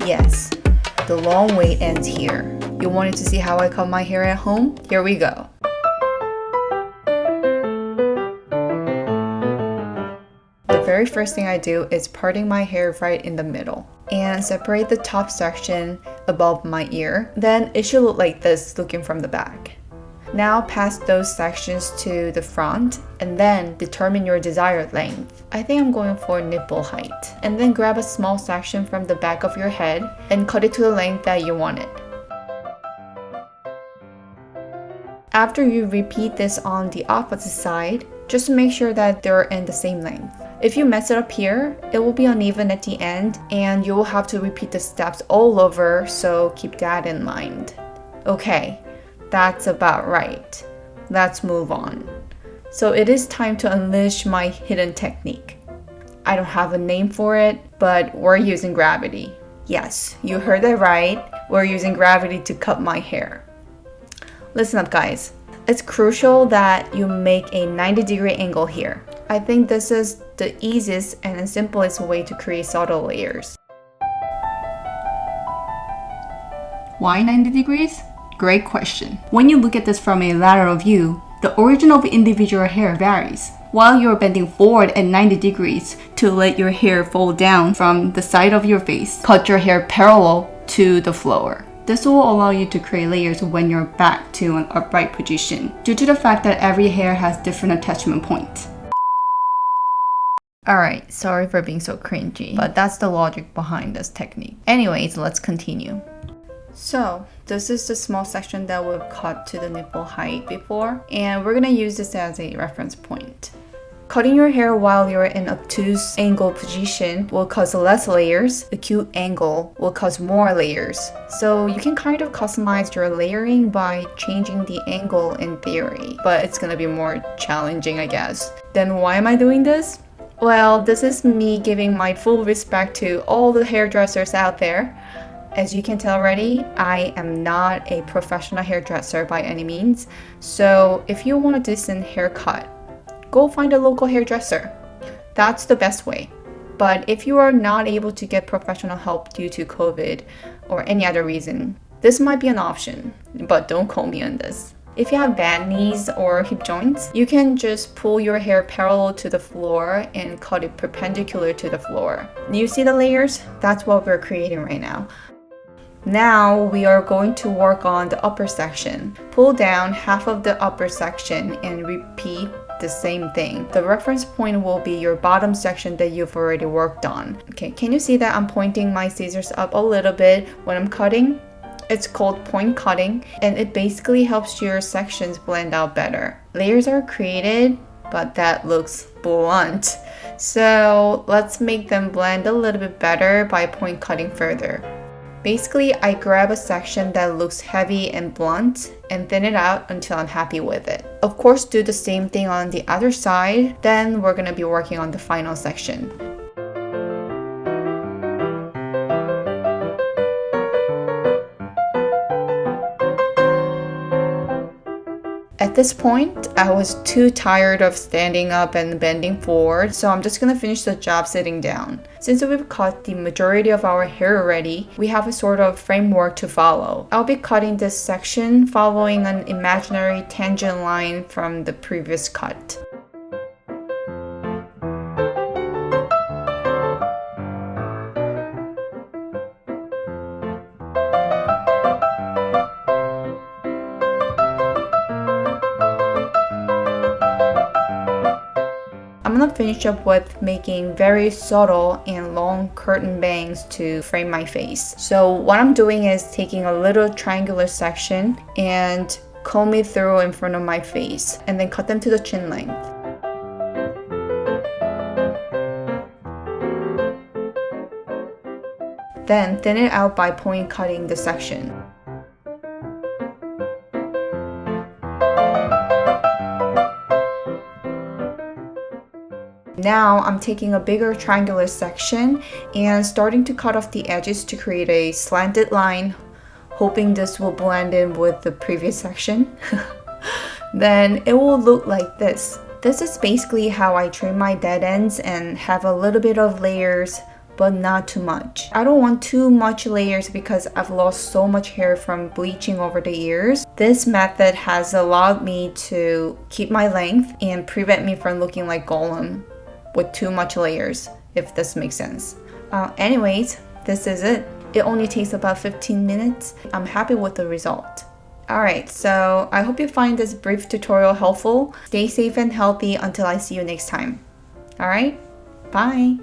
Yes, the long wait ends here. You wanted to see how I cut my hair at home? Here we go. The very first thing I do is parting my hair right in the middle and separate the top section above my ear. Then it should look like this looking from the back. Now pass those sections to the front and then determine your desired length. I think I'm going for nipple height. And then grab a small section from the back of your head and cut it to the length that you want it. After you repeat this on the opposite side, just make sure that they're in the same length. If you mess it up here, it will be uneven at the end and you will have to repeat the steps all over, so keep that in mind. Okay, that's about right. Let's move on. So it is time to unleash my hidden technique. I don't have a name for it, but we're using gravity. Yes, you heard it right. We're using gravity to cut my hair. Listen up, guys. It's crucial that you make a 90-degree angle here. I think this is the easiest and simplest way to create subtle layers. Why 90 degrees? Great question. When you look at this from a lateral view, the origin of individual hair varies. While you're bending forward at 90 degrees to let your hair fall down from the side of your face, cut your hair parallel to the floor. This will allow you to create layers when you're back to an upright position, due to the fact that every hair has different attachment points. Alright, sorry for being so cringy, but that's the logic behind this technique. Anyways, let's continue. So, this is the small section that we've cut to the nipple height before, and we're gonna use this as a reference point. Cutting your hair while you're in obtuse angle position will cause less layers. Acute angle will cause more layers. So you can kind of customize your layering by changing the angle in theory, but it's gonna be more challenging, I guess. Then why am I doing this? Well, this is me giving my full respect to all the hairdressers out there. As you can tell already, I am not a professional hairdresser by any means. So if you want a decent haircut, go find a local hairdresser. That's the best way. But if you are not able to get professional help due to COVID or any other reason, this might be an option, but don't quote me on this. If you have bad knees or hip joints, you can just pull your hair parallel to the floor and cut it perpendicular to the floor. You see the layers? That's what we're creating right now. Now we are going to work on the upper section. Pull down half of the upper section and repeat the same thing. The reference point will be your bottom section that you've already worked on. Okay, can you see that I'm pointing my scissors up a little bit when I'm cutting? It's called point cutting, and it basically helps your sections blend out better. Layers are created, but that looks blunt. So let's make them blend a little bit better by point cutting further. Basically, I grab a section that looks heavy and blunt and thin it out until I'm happy with it. Of course, do the same thing on the other side, then we're gonna be working on the final section. At this point, I was too tired of standing up and bending forward, so I'm just gonna finish the job sitting down. Since we've cut the majority of our hair already, we have a sort of framework to follow. I'll be cutting this section following an imaginary tangent line from the previous cut. I'm gonna finish up with making very subtle and long curtain bangs to frame my face. So what I'm doing is taking a little triangular section and comb it through in front of my face and then cut them to the chin length. Then thin it out by point cutting the section. Now I'm taking a bigger triangular section and starting to cut off the edges to create a slanted line, hoping this will blend in with the previous section. Then it will look like this. This is basically how I trim my dead ends and have a little bit of layers but not too much. I don't want too much layers because I've lost so much hair from bleaching over the years. This method has allowed me to keep my length and prevent me from looking like Gollum with too much layers, if this makes sense. Anyways, this is it. It only takes about 15 minutes. I'm happy with the result. Alright, so I hope you find this brief tutorial helpful. Stay safe and healthy until I see you next time. Alright, bye!